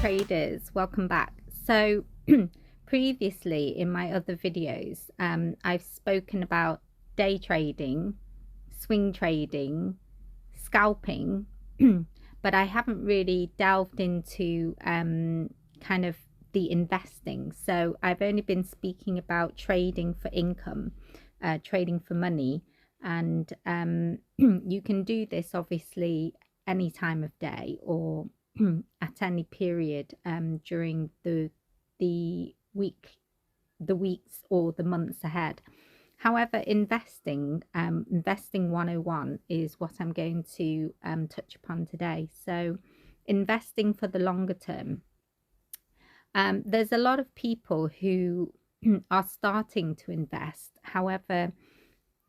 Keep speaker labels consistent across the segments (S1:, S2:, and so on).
S1: traders, welcome back. So previously in my other videos, I've spoken about day trading, swing trading, scalping, but I haven't really delved into kind of the investing. So I've only been speaking about trading for income, trading for money, and you can do this obviously any time of day or at any period during the weeks or the months ahead. However, investing 101 is what I'm going to touch upon today. So investing for the longer term. There's a lot of people who are starting to invest. However,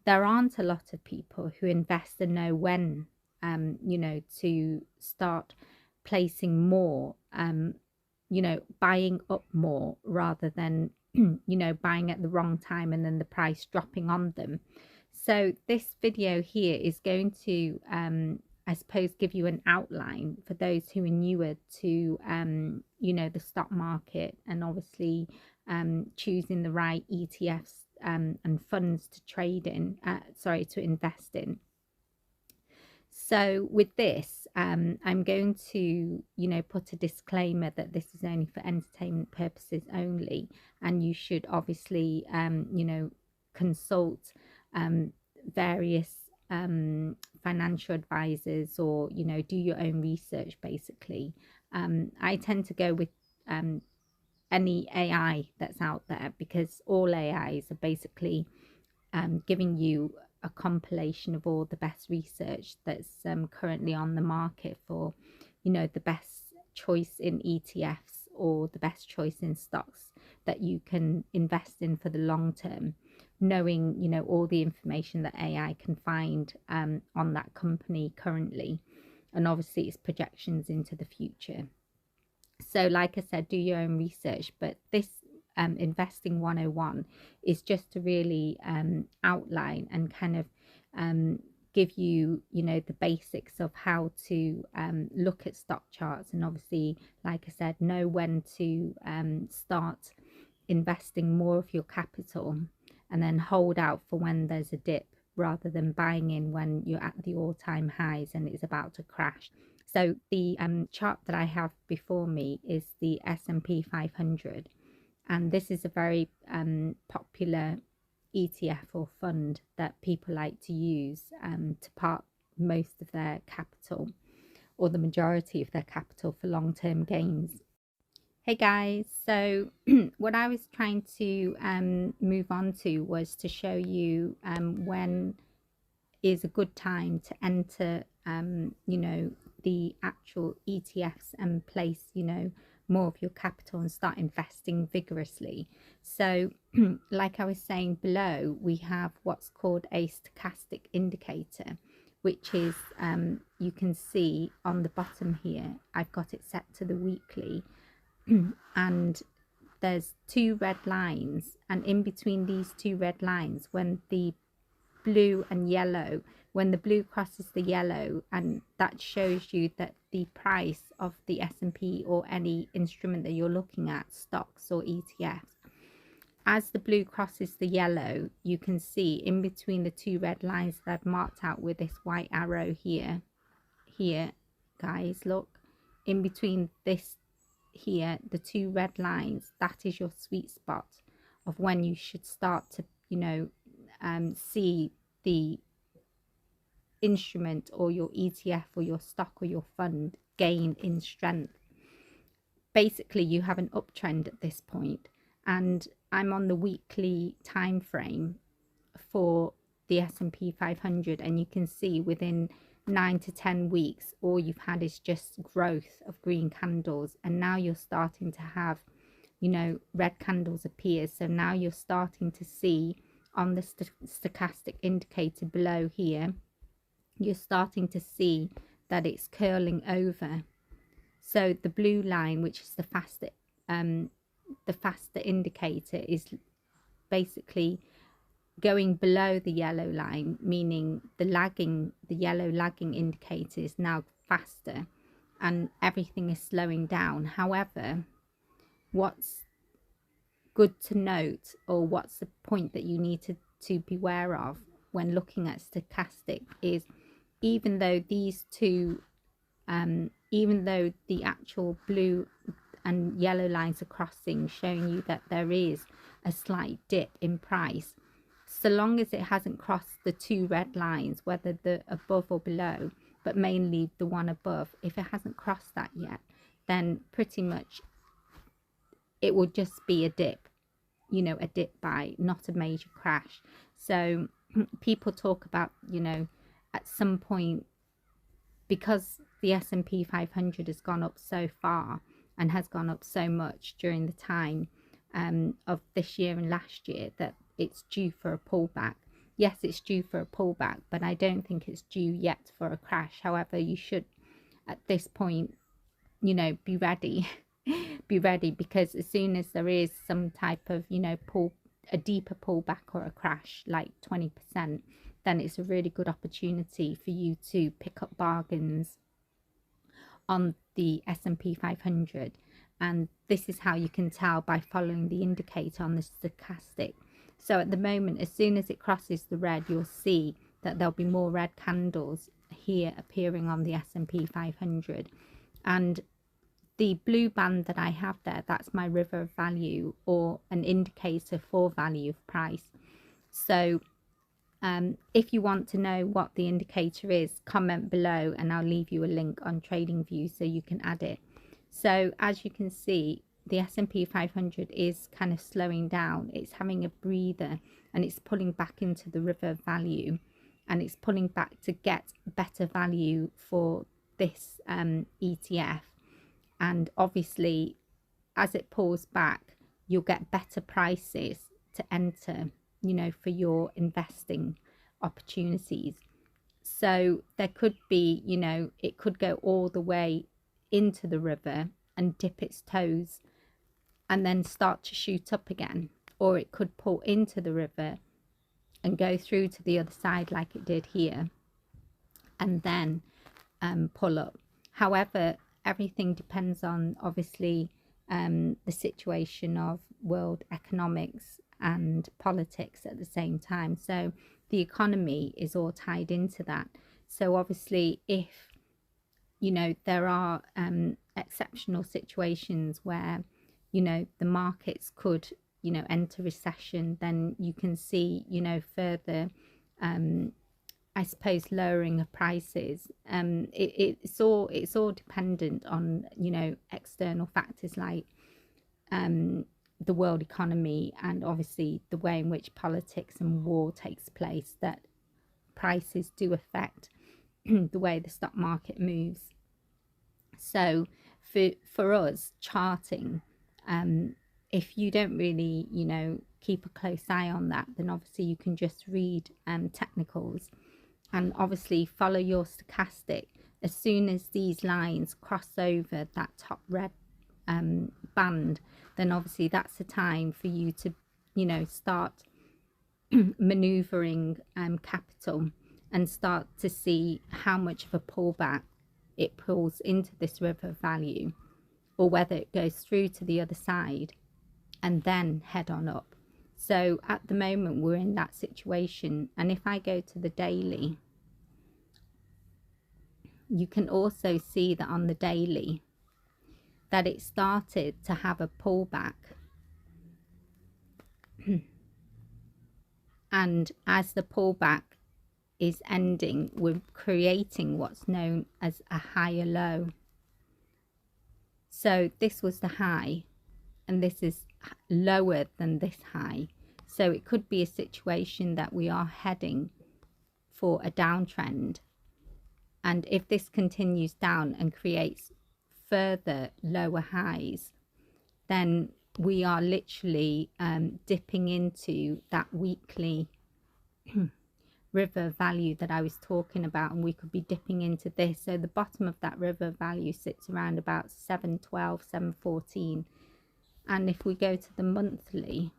S1: there aren't a lot of people who invest and know when, to start placing more, buying up more rather than, buying at the wrong time and then the price dropping on them. So this video here is going to, I suppose, give you an outline for those who are newer to, the stock market, and obviously choosing the right ETFs and funds to trade in, to invest in. So with this, I'm going to, put a disclaimer that this is only for entertainment purposes only, and you should obviously, consult various financial advisors, or, do your own research, basically. I tend to go with any AI that's out there, because all AIs are basically giving you a compilation of all the best research that's currently on the market for, the best choice in ETFs or the best choice in stocks that you can invest in for the long term, knowing, all the information that AI can find on that company currently, and obviously its projections into the future. So like I said, do your own research, but this investing 101 is just to really outline and kind of give you, the basics of how to look at stock charts, and obviously, like I said, know when to start investing more of your capital, and then hold out for when there's a dip, rather than buying in when you're at the all-time highs and it's about to crash. So the chart that I have before me is the S&P 500. And this is a very popular ETF or fund that people like to use to park most of their capital, or the majority of their capital, for long-term gains. Hey guys, so what I was trying to move on to was to show you when is a good time to enter, the actual ETFs, and place, more of your capital and start investing vigorously. So like I was saying below, we have what's called a stochastic indicator, which is, you can see on the bottom here, I've got it set to the weekly, and there's two red lines, and in between these two red lines, when the blue and yellow, when the blue crosses the yellow, and that shows you that the price of the S&P or any instrument that you're looking at, stocks or ETFs, as the blue crosses the yellow, you can see in between the two red lines that I've marked out with this white arrow here, guys, look, in between this here, the two red lines, that is your sweet spot of when you should start to, see the instrument or your ETF or your stock or your fund gain in strength. Basically, you have an uptrend at this point, and I'm on the weekly time frame for the S&P 500, and you can see within 9 to 10 weeks, all you've had is just growth of green candles, and now you're starting to have, red candles appear. So now you're starting to see on the stochastic indicator below here, you're starting to see that it's curling over. So the blue line, which is the faster indicator, is basically going below the yellow line, meaning the yellow lagging indicator is now faster, and everything is slowing down. However, what's good to note, or what's the point that you need to beware of when looking at stochastic, is even though these two, even though the actual blue and yellow lines are crossing, showing you that there is a slight dip in price, so long as it hasn't crossed the two red lines, whether the above or below, but mainly the one above, if it hasn't crossed that yet, then pretty much it will just be a dip, you know, a dip buy, not a major crash. So people talk about, you know, at some point, because the S&P 500 has gone up so far and has gone up so much during the time of this year and last year, that it's due for a pullback. Yes, it's due for a pullback, but I don't think it's due yet for a crash. However, you should, at this point, you know, be ready. Be ready, because as soon as there is some type of, you know, a deeper pullback or a crash, like 20%, then it's a really good opportunity for you to pick up bargains on the S&P 500. And this is how you can tell, by following the indicator on the stochastic. So at the moment, as soon as it crosses the red, you'll see that there'll be more red candles here appearing on the S&P 500. And the blue band that I have there, that's my river of value, or an indicator for value of price. So if you want to know what the indicator is, comment below and I'll leave you a link on TradingView so you can add it. So as you can see, the S&P 500 is kind of slowing down. It's having a breather and it's pulling back into the river of value, and it's pulling back to get better value for this ETF. And obviously, as it pulls back, you'll get better prices to enter, you know, for your investing opportunities. So there could be, you know, it could go all the way into the river and dip its toes and then start to shoot up again. Or it could pull into the river and go through to the other side like it did here, and then pull up. However, everything depends on, obviously, the situation of world economics and politics at the same time. So the economy is all tied into that. So obviously, if, you know, there are exceptional situations where, you know, the markets could, you know, enter recession, then you can see, you know, further I suppose lowering of prices. It's all dependent on, you know, external factors like the world economy, and obviously the way in which politics and war takes place, that prices do affect the way the stock market moves. So for us charting, if you don't really, you know, keep a close eye on that, then obviously you can just read technicals and obviously follow your stochastic. As soon as these lines cross over that top red band, then obviously that's the time for you to, you know, start maneuvering capital and start to see how much of a pullback it pulls into this river of value, or whether it goes through to the other side and then head on up. So at the moment we're in that situation. And if I go to the daily, you can also see that on the daily that it started to have a pullback. And as the pullback is ending, we're creating what's known as a higher low. So this was the high, and this is lower than this high. So it could be a situation that we are heading for a downtrend. And if this continues down and creates further lower highs, then we are literally dipping into that weekly river value that I was talking about, and we could be dipping into this. So the bottom of that river value sits around about 712, 714. And if we go to the monthly,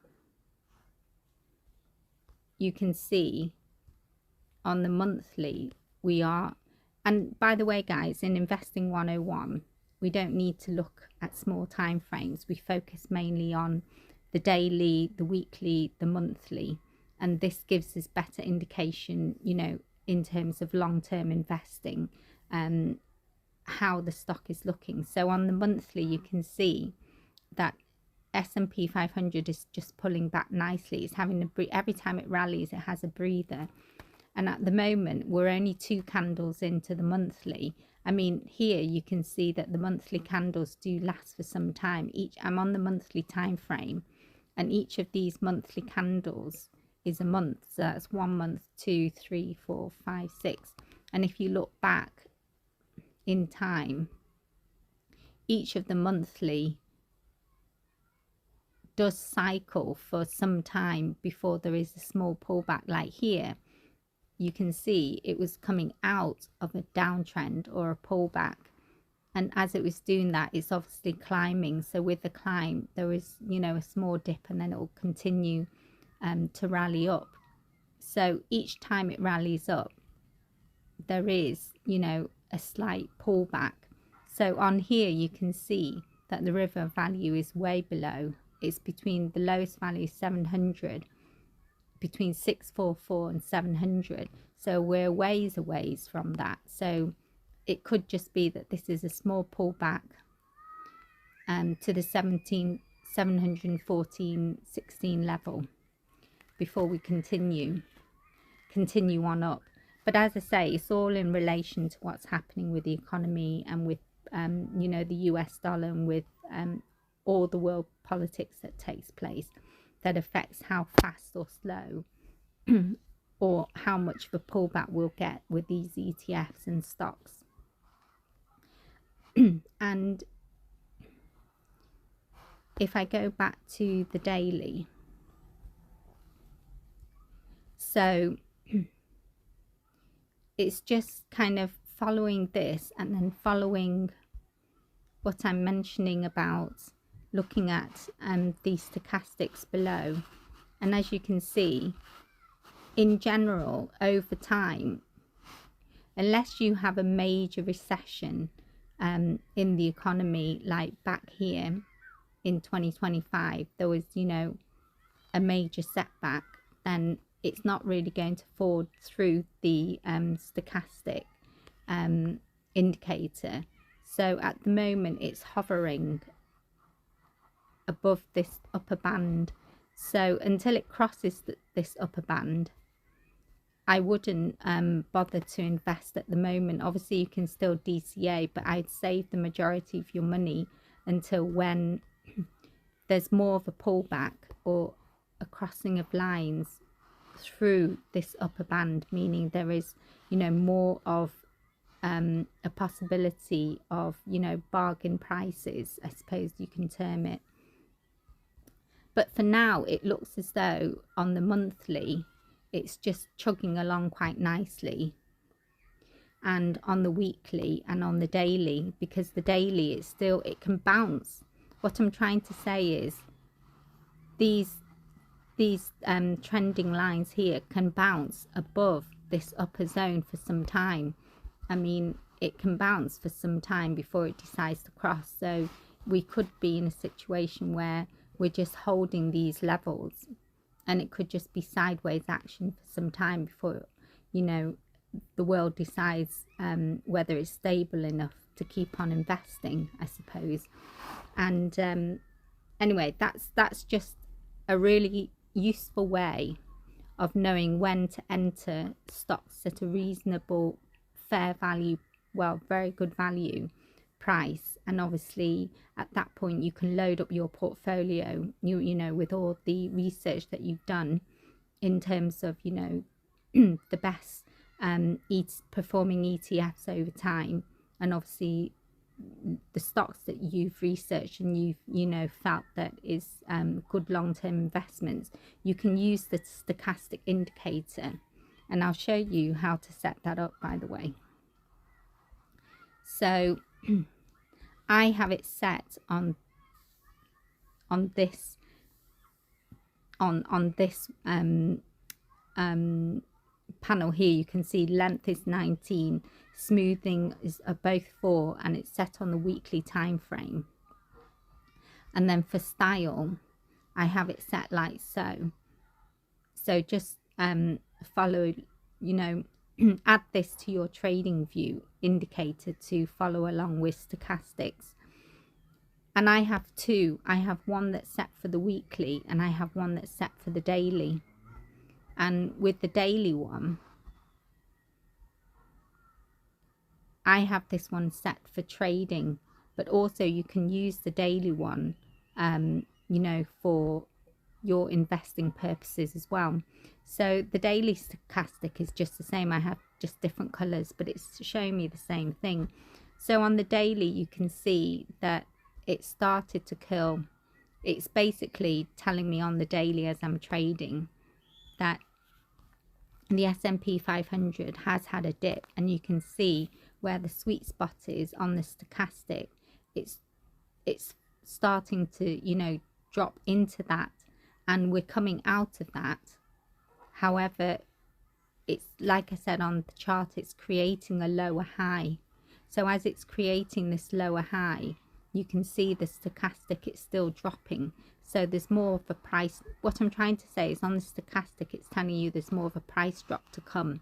S1: you can see on the monthly we are And by the way, guys, in Investing 101, we don't need to look at small time frames. We focus mainly on the daily, the weekly, the monthly, and this gives us better indication, you know, in terms of long-term investing, how the stock is looking. So on the monthly, you can see that S&P 500 is just pulling back nicely. It's having every time it rallies, it has a breather. And at the moment, we're only 2 candles into the monthly. I mean, here you can see that the monthly candles do last for some time. I'm on the monthly time frame, and each of these monthly candles is a month. So that's 1 month, 2, 3, 4, 5, 6. And if you look back in time, each of the monthly does cycle for some time before there is a small pullback. Like here, you can see it was coming out of a downtrend or a pullback, and as it was doing that, it's obviously climbing. So with the climb, there is, you know, a small dip, and then it will continue to rally up. So each time it rallies up, there is, you know, a slight pullback. So on here you can see that the river value is way below. It's between the lowest value 700, between 644 and 700. So we're ways away from that. So it could just be that this is a small pullback to the 714.16 level before we continue on up. But as I say, it's all in relation to what's happening with the economy and with you know, the US dollar, and with all the world politics that takes place, that affects how fast or slow or how much of a pullback we'll get with these ETFs and stocks. And if I go back to the daily, so it's just kind of following this, and then following what I'm mentioning about looking at the stochastics below. And as you can see, in general, over time, unless you have a major recession in the economy, like back here in 2025, there was, you know, a major setback, then it's not really going to fall through the stochastic indicator. So at the moment, it's hovering above this upper band. So until it crosses this upper band, I wouldn't bother to invest at the moment. Obviously, you can still DCA, but I'd save the majority of your money until when there's more of a pullback or a crossing of lines through this upper band, meaning there is, you know, more of a possibility of, you know, bargain prices, I suppose you can term it. But for now, it looks as though on the monthly, it's just chugging along quite nicely. And on the weekly and on the daily, because the daily, it's still, it can bounce. What I'm trying to say is these trending lines here can bounce above this upper zone for some time. I mean, it can bounce for some time before it decides to cross. So we could be in a situation where we're just holding these levels, and it could just be sideways action for some time before, you know, the world decides whether it's stable enough to keep on investing, I suppose. And anyway, that's just a really useful way of knowing when to enter stocks at a reasonable, fair value, well, very good value price. And obviously at that point you can load up your portfolio, you know, with all the research that you've done in terms of, you know, the best performing ETFs over time, and obviously the stocks that you've researched and you've, you know, felt that is good long-term investments. You can use the stochastic indicator, and I'll show you how to set that up, by the way. So I have it set on this panel here. You can see length is 19, smoothing are both 4, and it's set on the weekly time frame. And then for style, I have it set like so. So just follow, you know, add this to your trading view indicator to follow along with stochastics. And I have 2. I have one that's set for the weekly, and I have one that's set for the daily. And with the daily one, I have this one set for trading, but also you can use the daily one, you know, for your investing purposes as well. So the daily stochastic is just the same. I have just different colors, but it's showing me the same thing. So on the daily, you can see that it started to curl. It's basically telling me on the daily as I'm trading that the S&P 500 has had a dip, and you can see where the sweet spot is on the stochastic. It's starting to, you know, drop into that, and we're coming out of that. However, it's like I said on the chart, it's creating a lower high. So as it's creating this lower high, you can see the stochastic, it's still dropping. So there's more of a price. What I'm trying to say is on the stochastic, it's telling you there's more of a price drop to come.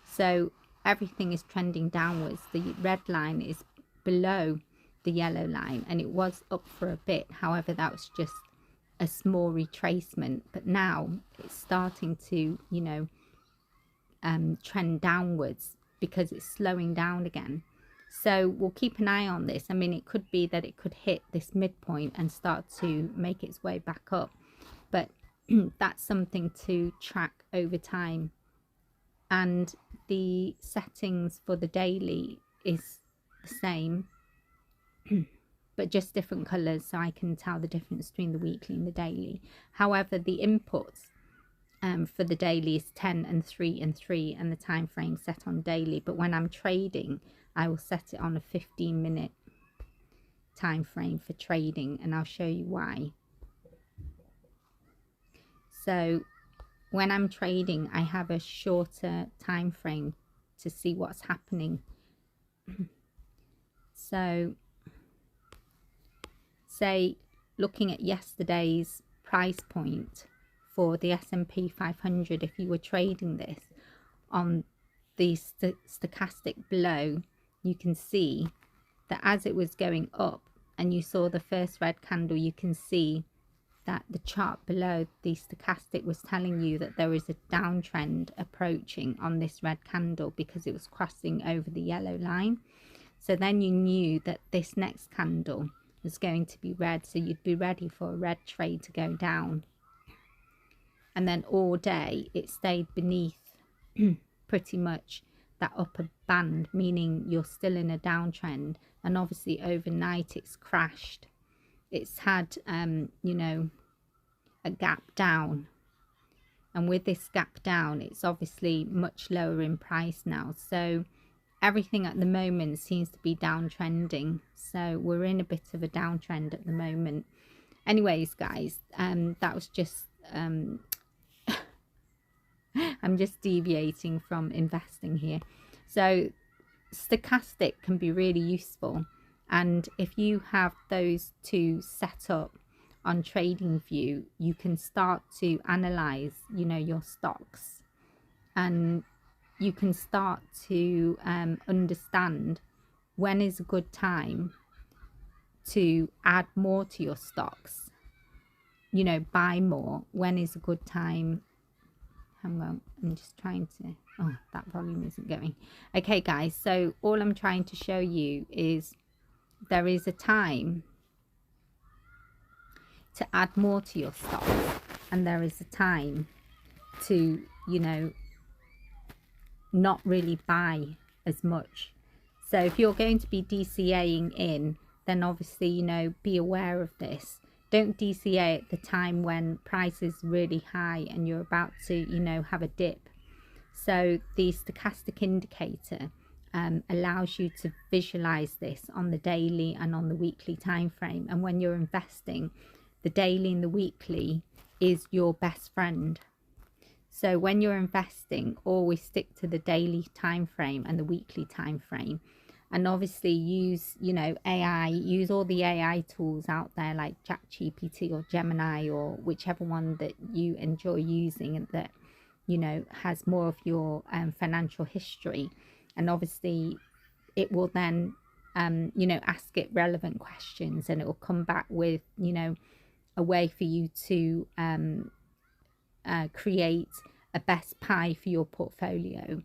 S1: So everything is trending downwards. The red line is below the yellow line, and it was up for a bit. However, that was just a small retracement, but now it's starting to, you know, trend downwards because it's slowing down again. So we'll keep an eye on this. I mean, it could be that it could hit this midpoint and start to make its way back up, but that's something to track over time. And the settings for the daily is the same, but just different colors, so I can tell the difference between the weekly and the daily. However, the inputs for the daily is 10 and 3 and 3, and the time frame set on daily. But when I'm trading, I will set it on a 15-minute time frame for trading, and I'll show you why. So when I'm trading, I have a shorter time frame to see what's happening. So say looking at yesterday's price point for the S&P 500, if you were trading this on the stochastic below, you can see that as it was going up and you saw the first red candle, you can see that the chart below the stochastic was telling you that there is a downtrend approaching on this red candle because it was crossing over the yellow line. So then you knew that this next candle was going to be red, so you'd be ready for a red trade to go down. And then all day it stayed beneath pretty much that upper band, meaning you're still in a downtrend. And obviously overnight it's crashed. It's had you know, a gap down, and with this gap down, it's obviously much lower in price now. So everything at the moment seems to be downtrending, so we're in a bit of a downtrend at the moment. Anyways, guys, that was just I'm just deviating from investing here. So stochastic can be really useful, and if you have those two set up on TradingView, you can start to analyze, you know, your stocks, and you can start to understand when is a good time to add more to your stocks, you know, buy more. When is a good time? Hang on, I'm just trying to, oh, that volume isn't going. Okay, guys, so all I'm trying to show you is there is a time to add more to your stocks, and there is a time to, you know, not really buy as much. So if you're going to be DCAing in, then obviously, you know, be aware of this. Don't DCA at the time when price is really high and you're about to, you know, have a dip. So the stochastic indicator allows you to visualize this on the daily and on the weekly time frame. And when you're investing, the daily and the weekly is your best friend. So when you're investing, always stick to the daily time frame and the weekly time frame. And obviously use, you know, AI, use all the AI tools out there like ChatGPT or Gemini or whichever one that you enjoy using and that, you know, has more of your financial history. And obviously it will then, you know, ask it relevant questions, and it will come back with, you know, a way for you to create a best pie for your portfolio.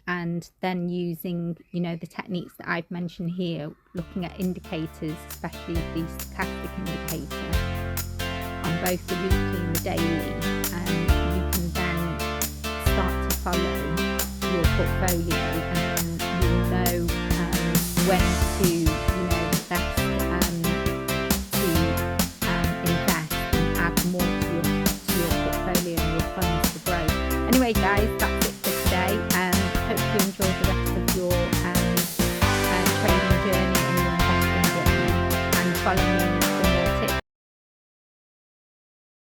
S1: And then using, you know, the techniques that I've mentioned here, looking at indicators, especially the stochastic indicator on both the weekly and the daily, and you can then start to follow your portfolio, and then you'll know when to, you know, best to invest and add more to your portfolio and your funds to grow. Anyway, guys, that's it for today. Hope you enjoy the rest of your trading journey and your investing journey, and follow me